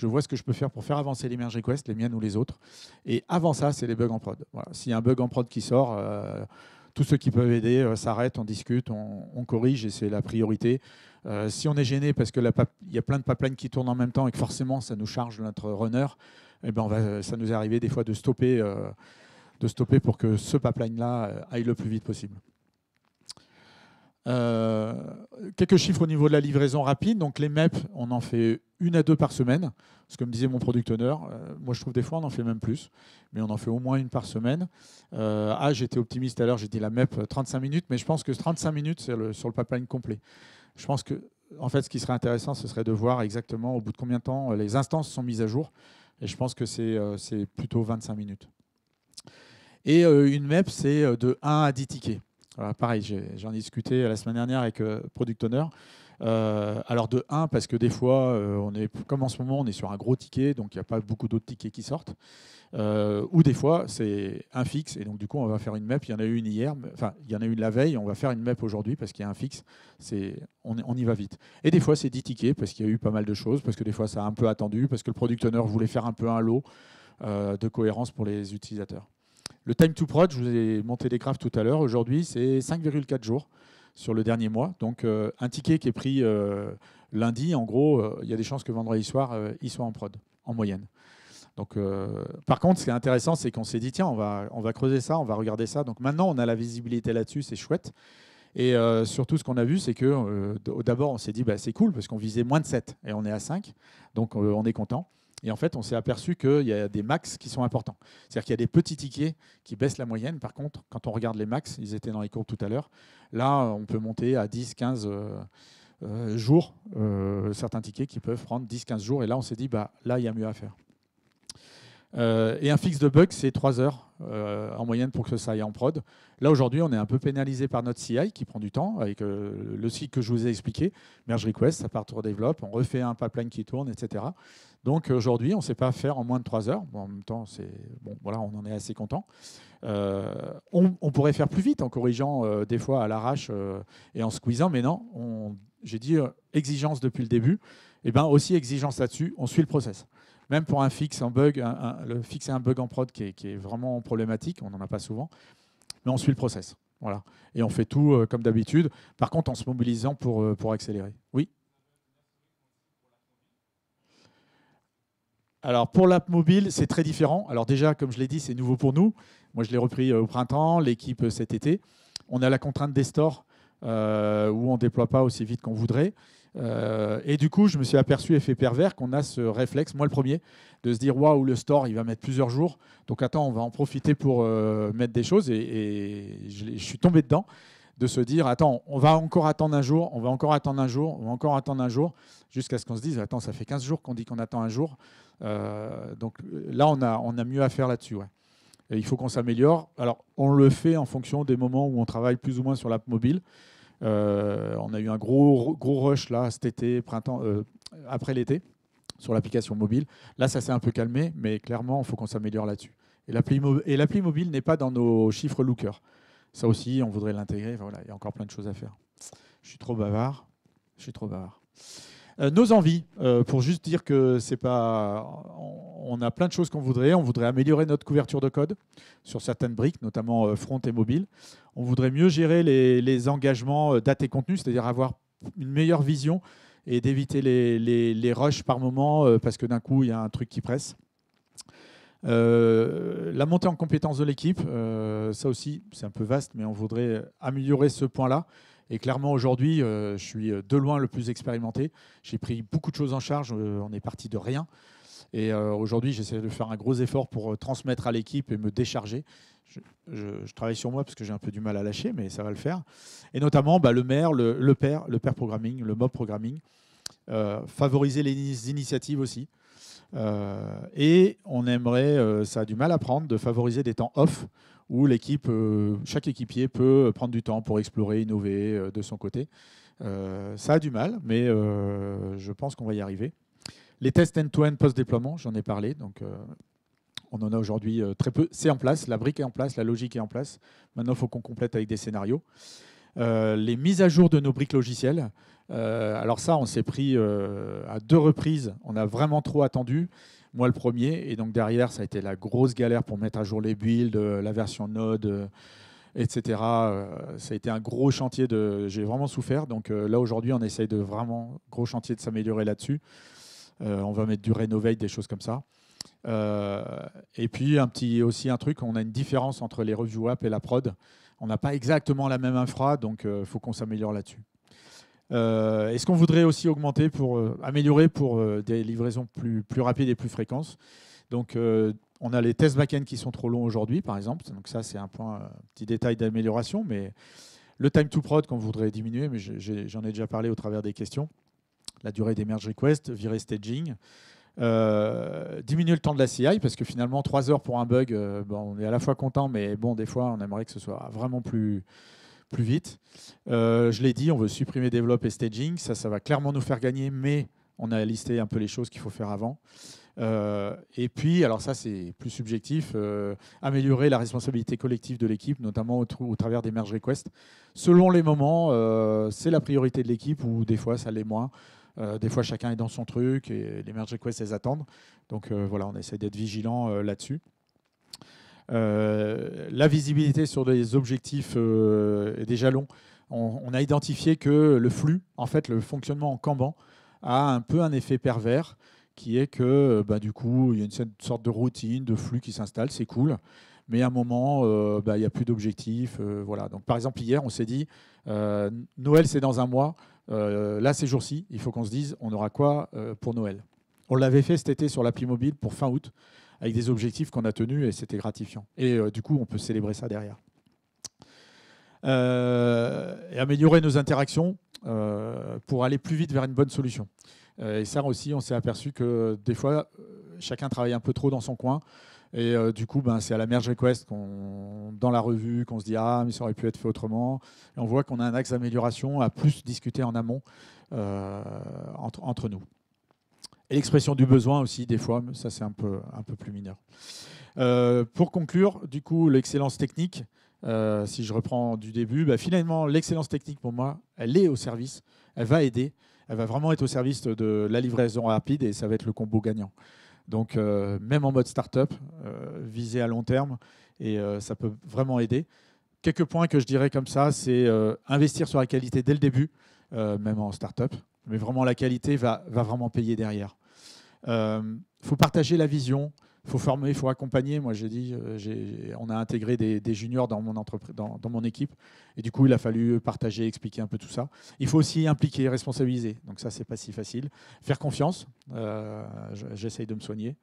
vois ce que je peux faire pour faire avancer les merge requests, les miennes ou les autres. Et avant ça, c'est les bugs en prod. Voilà. S'il y a un bug en prod qui sort, tous ceux qui peuvent aider s'arrêtent, on discute, on corrige et c'est la priorité. Si on est gêné parce qu'il y a plein de pipelines qui tournent en même temps et que forcément ça nous charge notre runner, eh ben ça nous est arrivé des fois de stopper pour que ce pipeline-là aille le plus vite possible. Quelques chiffres au niveau de la livraison rapide. Donc les MEP, on en fait 1 à 2 par semaine. Ce que me disait mon product owner, moi je trouve des fois on en fait même plus, mais on en fait au moins 1 par semaine. J'étais optimiste tout à l'heure, j'ai dit la MEP 35 minutes, mais je pense que 35 minutes c'est sur le pipeline complet. Je pense que en fait ce qui serait intéressant, ce serait de voir exactement au bout de combien de temps les instances sont mises à jour. Et je pense que c'est plutôt 25 minutes. Et une MEP, c'est de 1 à 10 tickets. Voilà, pareil, j'en ai discuté la semaine dernière avec Product Owner. Alors de 1, parce que des fois, comme en ce moment, on est sur un gros ticket, donc il n'y a pas beaucoup d'autres tickets qui sortent. Ou des fois, c'est un fixe, et donc du coup, on va faire une MEP. Il y en a eu une hier, enfin, il y en a eu une la veille, on va faire une MEP aujourd'hui parce qu'il y a un fixe. On y va vite. Et des fois, c'est 10 tickets parce qu'il y a eu pas mal de choses, parce que des fois, ça a un peu attendu, parce que le Product Owner voulait faire un peu un lot de cohérence pour les utilisateurs. Le time to prod, je vous ai monté des graphes tout à l'heure. Aujourd'hui, c'est 5,4 jours sur le dernier mois. Donc, un ticket qui est pris lundi, en gros, il y a des chances que vendredi soir, il soit en prod, en moyenne. Donc, par contre, ce qui est intéressant, c'est qu'on s'est dit, tiens, on va creuser ça, on va regarder ça. Donc maintenant, on a la visibilité là-dessus, c'est chouette. Et surtout, ce qu'on a vu, c'est que d'abord, on s'est dit, c'est cool, parce qu'on visait moins de 7 et on est à 5. Donc, on est content. Et en fait, on s'est aperçu qu'il y a des max qui sont importants. C'est-à-dire qu'il y a des petits tickets qui baissent la moyenne. Par contre, quand on regarde les max, ils étaient dans les courbes tout à l'heure, là, on peut monter à 10, 15 jours. Certains tickets qui peuvent prendre 10, 15 jours. Et là, on s'est dit, là, il y a mieux à faire. Et un fixe de bug, c'est 3 heures en moyenne pour que ça aille en prod. Là, aujourd'hui, on est un peu pénalisé par notre CI qui prend du temps avec le cycle que je vous ai expliqué. Merge request, ça part au développe, on refait un pipeline qui tourne, etc. Donc aujourd'hui, on ne sait pas faire en moins de 3 heures. Bon, en même temps, voilà, on en est assez content. On pourrait faire plus vite en corrigeant des fois à l'arrache et en squeezant, mais non, j'ai dit exigence depuis le début. Et bien aussi exigence là-dessus, on suit le process. Même pour un fixe, un bug, fixer un bug en prod qui est vraiment problématique, on n'en a pas souvent, mais on suit le process. Voilà. Et on fait tout comme d'habitude. Par contre, en se mobilisant pour accélérer. Oui. Alors pour l'app mobile, c'est très différent. Alors déjà, comme je l'ai dit, c'est nouveau pour nous. Moi, je l'ai repris au printemps, l'équipe cet été. On a la contrainte des stores où on ne déploie pas aussi vite qu'on voudrait. Et du coup, je me suis aperçu, effet pervers, qu'on a ce réflexe, moi le premier, de se dire waouh, le store, il va mettre plusieurs jours. Donc attends, on va en profiter pour mettre des choses. Et je suis tombé dedans, de se dire attends, on va encore attendre un jour, on va encore attendre un jour, on va encore attendre un jour, jusqu'à ce qu'on se dise attends, ça fait 15 jours qu'on dit qu'on attend un jour. Donc là, on a mieux à faire là-dessus. Ouais. Et il faut qu'on s'améliore. Alors, on le fait en fonction des moments où on travaille plus ou moins sur l'app mobile. On a eu un gros rush là cet été, printemps, après l'été, sur l'application mobile. Là, ça s'est un peu calmé, mais clairement, il faut qu'on s'améliore là-dessus. Et l'appli mobile n'est pas dans nos chiffres Looker. Ça aussi, on voudrait l'intégrer. Voilà, il y a encore plein de choses à faire. Je suis trop bavard. Je suis trop bavard. Nos envies, pour juste dire que c'est pas, on a plein de choses qu'on voudrait. On voudrait améliorer notre couverture de code sur certaines briques, notamment front et mobile. On voudrait mieux gérer les engagements date et contenu, c'est-à-dire avoir une meilleure vision et d'éviter les rushs par moment parce que d'un coup, il y a un truc qui presse. La montée en compétence de l'équipe, ça aussi, c'est un peu vaste, mais on voudrait améliorer ce point-là. Et clairement, aujourd'hui, je suis de loin le plus expérimenté. J'ai pris beaucoup de choses en charge. On est parti de rien. Et aujourd'hui, j'essaie de faire un gros effort pour transmettre à l'équipe et me décharger. Je travaille sur moi parce que j'ai un peu du mal à lâcher, mais ça va le faire. Et notamment, le maire, le pair programming, le mob programming. Favoriser les initiatives aussi. Et on aimerait, ça a du mal à prendre, de favoriser des temps off où chaque équipier peut prendre du temps pour explorer, innover de son côté. Ça a du mal, mais je pense qu'on va y arriver. Les tests end-to-end post-déploiement, j'en ai parlé, donc on en a aujourd'hui très peu. C'est en place, la brique est en place, la logique est en place. Maintenant, il faut qu'on complète avec des scénarios. Les mises à jour de nos briques logicielles. Alors ça, on s'est pris à 2 reprises. On a vraiment trop attendu. Moi, le premier. Et donc derrière, ça a été la grosse galère pour mettre à jour les builds, la version Node, etc. Ça a été un gros chantier. J'ai vraiment souffert. Donc là, aujourd'hui, on essaye de vraiment, gros chantier de s'améliorer là-dessus. On va mettre du Renovate, des choses comme ça. Et puis, aussi un truc, on a une différence entre les review app et la prod. On n'a pas exactement la même infra, donc il faut qu'on s'améliore là-dessus. Est-ce qu'on voudrait aussi augmenter améliorer pour des livraisons plus rapides et plus fréquentes? Donc, on a les tests back-end qui sont trop longs aujourd'hui, par exemple. Donc ça, c'est un petit détail d'amélioration. Mais le time to prod qu'on voudrait diminuer, mais j'en ai déjà parlé au travers des questions. La durée des merge requests, virer staging. Diminuer le temps de la CI, parce que finalement, 3 heures pour un bug, on est à la fois content, mais bon, des fois, on aimerait que ce soit vraiment plus vite. Je l'ai dit, on veut supprimer develop et staging. Ça va clairement nous faire gagner, mais on a listé un peu les choses qu'il faut faire avant. Et puis, alors ça, c'est plus subjectif, améliorer la responsabilité collective de l'équipe, notamment au travers des merge requests. Selon les moments, c'est la priorité de l'équipe, ou des fois, ça l'est moins. Des fois, chacun est dans son truc et les merge requests, elles attendent. Donc voilà, on essaie d'être vigilant là-dessus. La visibilité sur des objectifs et des jalons. On a identifié que le flux, en fait, le fonctionnement en Kanban, a un peu un effet pervers, qui est que du coup, il y a une sorte de routine, de flux qui s'installe, c'est cool. Mais à un moment, il n'y a plus d'objectifs. Voilà. Donc, par exemple, hier, on s'est dit, Noël, c'est dans un mois. Là, ces jours-ci, il faut qu'on se dise, on aura quoi pour Noël? On l'avait fait cet été sur l'appli mobile pour fin août, avec des objectifs qu'on a tenus, et c'était gratifiant. Et du coup, on peut célébrer ça derrière. Et améliorer nos interactions pour aller plus vite vers une bonne solution. Et ça aussi, on s'est aperçu que des fois, chacun travaille un peu trop dans son coin. Et du coup, c'est à la merge request, dans la revue, qu'on se dit « Ah, mais ça aurait pu être fait autrement ». Et on voit qu'on a un axe d'amélioration à plus discuter en amont entre nous. Et l'expression du besoin aussi, des fois, ça c'est un peu plus mineur. Pour conclure, du coup, l'excellence technique, si je reprends du début, finalement, l'excellence technique, pour moi, elle est au service, elle va aider, elle va vraiment être au service de la livraison rapide, et ça va être le combo gagnant. Donc, même en mode start-up, visé à long terme, et ça peut vraiment aider. quelques points que je dirais comme ça, c'est investir sur la qualité dès le début, même en start-up. Mais vraiment, la qualité va vraiment payer derrière. Faut partager la vision, faut former, faut accompagner. Moi, j'ai dit, on a intégré des juniors dans mon entreprise, dans mon équipe, et du coup, il a fallu partager, expliquer un peu tout ça. Il faut aussi impliquer, responsabiliser. Donc ça, c'est pas si facile. Faire confiance. J'essaye de me soigner.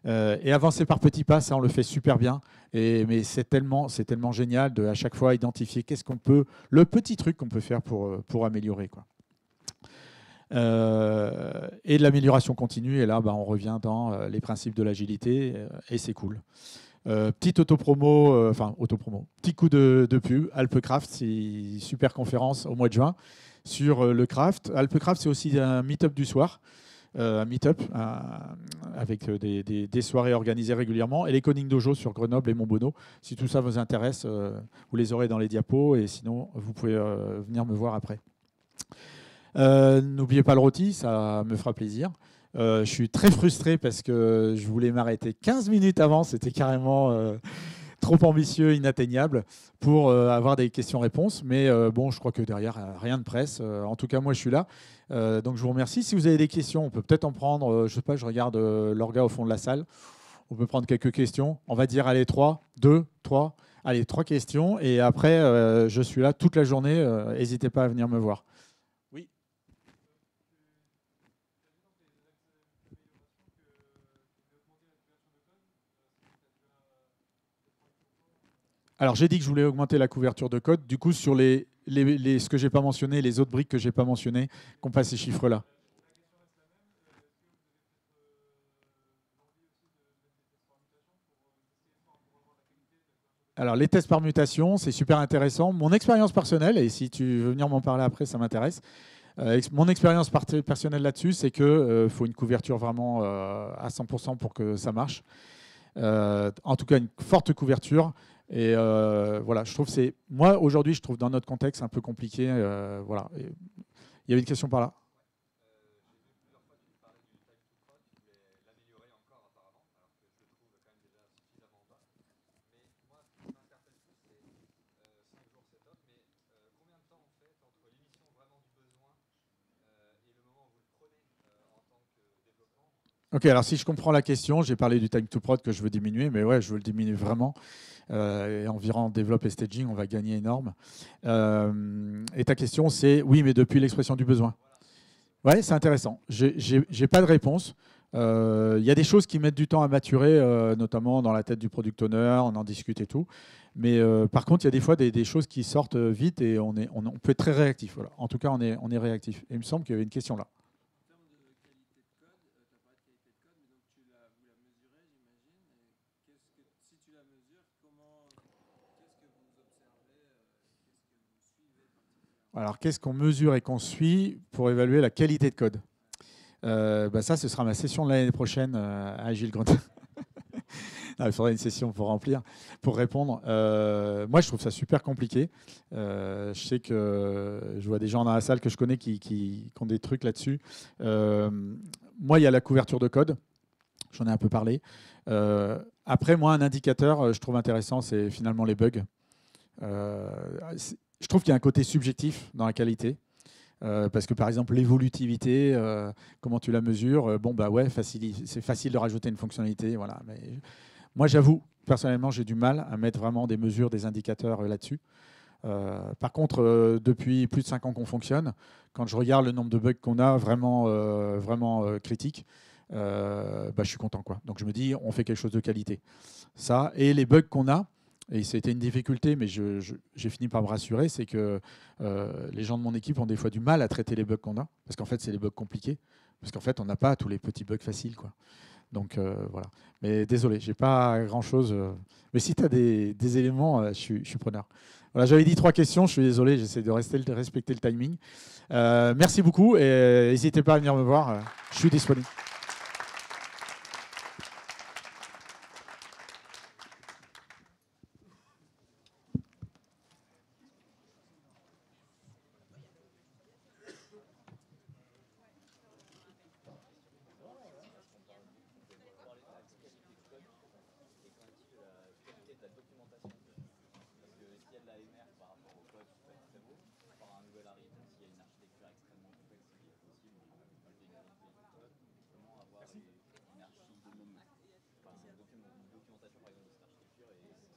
Et avancer par petits pas, ça, on le fait super bien. Mais c'est tellement génial de à chaque fois identifier le petit truc qu'on peut faire pour améliorer, quoi. Et de l'amélioration continue. Et là, on revient dans les principes de l'agilité et c'est cool. Petite autopromo, petit coup de pub. Alpecraft, c'est super conférence au mois de juin sur le craft. Alpecraft, c'est aussi un meet-up du soir. Un meet-up avec des soirées organisées régulièrement. Et les Coding Dojo sur Grenoble et Montbonneau. Si tout ça vous intéresse, vous les aurez dans les diapos. Et sinon, vous pouvez venir me voir après. N'oubliez pas le rôti, ça me fera plaisir. Je suis très frustré parce que je voulais m'arrêter 15 minutes avant. C'était carrément trop ambitieux, inatteignable pour avoir des questions-réponses. Mais bon, je crois que derrière, rien de presse. En tout cas, moi, je suis là. Donc, je vous remercie. Si vous avez des questions, on peut peut-être en prendre. Je sais pas, je regarde l'orga au fond de la salle. On peut prendre quelques questions. On va dire, allez, 3, 2, 3. Allez, 3 questions. Et après, je suis là toute la journée. N'hésitez pas à venir me voir. Oui. Alors, j'ai dit que je voulais augmenter la couverture de code. Du coup, sur ce que je n'ai pas mentionné, les autres briques que je n'ai pas mentionnées, qu'on passe ces chiffres-là. Alors, les tests par mutation, c'est super intéressant. Mon expérience personnelle, et si tu veux venir m'en parler après, ça m'intéresse. Mon expérience personnelle là-dessus, c'est qu'il faut une couverture vraiment à 100% pour que ça marche. En tout cas, une forte couverture. Et voilà, je trouve moi aujourd'hui, je trouve dans notre contexte un peu compliqué. Voilà. Il y avait une question par là. Ok, alors si je comprends la question, j'ai parlé du time to prod que je veux diminuer, mais ouais, je veux le diminuer vraiment. Et environ développe et staging, on va gagner énorme. Et ta question, c'est oui, mais depuis l'expression du besoin. Ouais, c'est intéressant. J'ai pas de réponse. Il y a des choses qui mettent du temps à maturer, notamment dans la tête du product owner, on en discute et tout. Mais par contre, il y a des fois des choses qui sortent vite et on peut être très réactif. Voilà. En tout cas, on est réactif. Et il me semble qu'il y avait une question là. Alors, qu'est-ce qu'on mesure et qu'on suit pour évaluer la qualité de code? Ça, ce sera ma session de l'année prochaine à Agile Grenade. Il faudrait une session pour remplir, pour répondre. Moi, je trouve ça super compliqué. Je sais que je vois des gens dans la salle que je connais qui ont des trucs là-dessus. Moi, il y a la couverture de code. J'en ai un peu parlé. Après, moi, un indicateur, je trouve intéressant, c'est finalement les bugs. Je trouve qu'il y a un côté subjectif dans la qualité. Parce que par exemple l'évolutivité, comment tu la mesures, c'est facile de rajouter une fonctionnalité, voilà. Mais moi j'avoue, personnellement, j'ai du mal à mettre vraiment des mesures, des indicateurs là-dessus. Par contre, depuis plus de 5 ans qu'on fonctionne, quand je regarde le nombre de bugs qu'on a vraiment, critiques, je suis content, quoi. Donc je me dis, on fait quelque chose de qualité. Ça, et les bugs qu'on a, et c'était une difficulté, mais j'ai fini par me rassurer, c'est que les gens de mon équipe ont des fois du mal à traiter les bugs qu'on a, parce qu'en fait, c'est les bugs compliqués, parce qu'en fait, on n'a pas tous les petits bugs faciles, quoi. Donc voilà. Mais désolé, j'ai pas grand-chose. Mais si tu as des éléments, je suis preneur. Voilà, j'avais dit 3 questions, je suis désolé, j'essaie de respecter le timing. Merci beaucoup et n'hésitez pas à venir me voir, je suis disponible.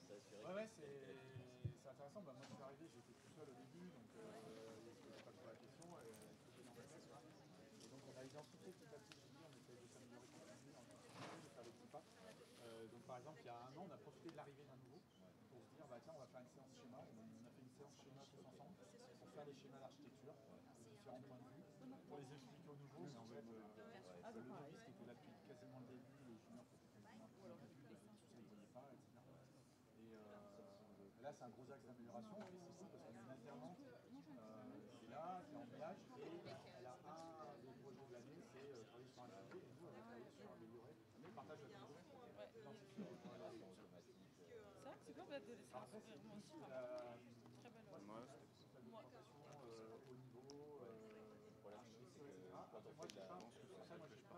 Ouais, c'est intéressant. Bah, moi, je suis arrivé, j'étais tout seul au début, donc je ne posais pas trop la question. Et donc, on a identifié petit à petit, on essaie de s'améliorer continuellement, de faire des petits pas. Donc, par exemple, il y a un an, on a profité de l'arrivée d'un nouveau pour se dire, bah, tiens, on va faire une séance schéma. On a fait une séance schéma tous ensemble pour faire les schémas d'architecture, de différents points de vue, pour les expliquer aux nouveaux. Mais en fait, le novice qui était là depuis quasiment le début, les juniors qui étaient quasiment depuis le début, tout ça, ils ne voyaient pas, etc. Et là, c'est un gros axe d'amélioration. Et c'est cool parce qu'on a une alternante qui est là, qui est en ménage. Et elle a un des projets de l'année, c'est travailler sur un chantier. Et nous, on va travailler sur améliorer le partage de travaux. C'est vrai que c'est pas bête de laisser un sourire, moi aussi. Très belle. Moi, c'était une formation au niveau. Voilà, c'est que quand on fait de la danse, je partage avec mon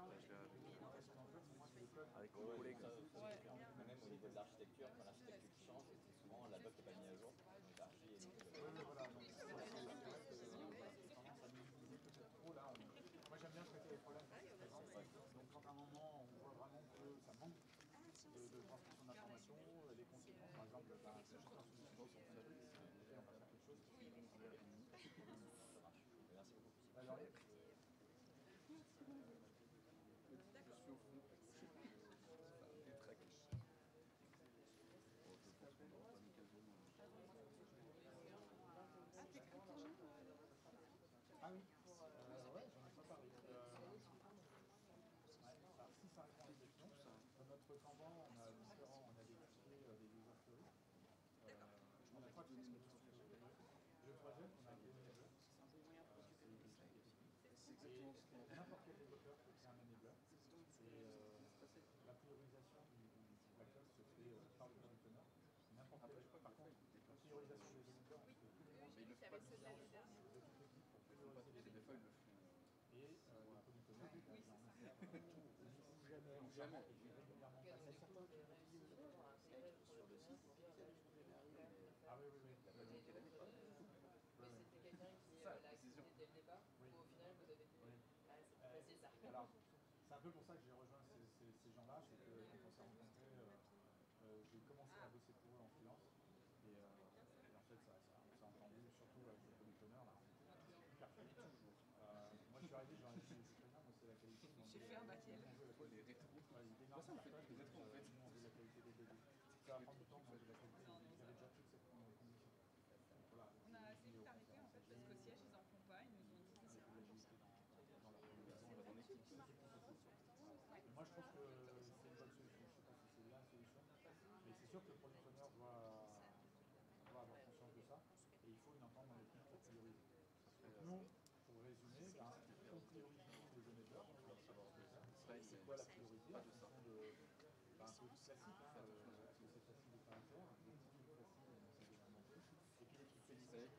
collègue. Mais même au niveau de l'architecture, quand l'architecture change, c'est souvent la doc n'est pas mise à jour. Donc l'archi est Moi j'aime bien traiter les problèmes. Donc quand à un moment on voit vraiment que ça manque de transmission d'informations, les conséquences, par exemple, c'est juste un solution sur on va faire quelque chose. Merci beaucoup. Alors, Je suis au fond. C'est très cliché. ah oui, ouais, j'en ai pas parlé. Alors, si ça répond à la question, dans notre Kanban, on a des tickets, des user stories. On a trois tickets de user stories. Le troisième, on a un enabler. C'est exactement ce qu'on a. N'importe quel développeur peut créer un enabler. Et la priorisation du backlog se fait par le product owner. N'importe quel. Par contre, la priorisation des développeurs, on fait plus de toute l'équipe pour prioriser les développeurs. Et le product owner, il a jamais, il est régulièrement passé sur le site. Ah oui. Mais c'était quelqu'un qui l'a accepté dès le départ, ou au final vous avez fait. C'est facile ça. Alors, c'est un peu pour ça que j'ai rejoint ces gens-là, c'est que quand on s'est rencontrés, j'ai commencé à bosser pour eux en freelance. Et en fait, ça s'est entendu, surtout avec le product owner, là. Moi, je suis arrivé, j'en ai dit, c'est très bien, moi, c'est la qualité. J'ai fait un bactel. Les rétros. Il est ça, on fait les rétros, en fait. Nous, on veut la qualité des début. Ça va prendre du temps, mais on veut la qualité. Ils avaient déjà toutes ces conditions. Voilà. On a assez vite arrêté en fait parce qu'au siège ils en font pas, ils nous ont dit que c'est pas pour ça. Moi je pense que c'est une bonne solution, je ne sais pas si c'est la solution, mais c'est sûr que le product owner doit avoir conscience de ça et il faut une entente dans l'équipe pour prioriser. Donc nous, pour résumer, on priorise les enablers, c'est quoi la priorité en fonction de un peu du classique, est-ce que c'est facile de caractère, des petits trucs faciles, on essaie de les montrer, et puis les trucs félicés.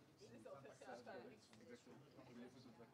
Exactement. Les photos de vacances.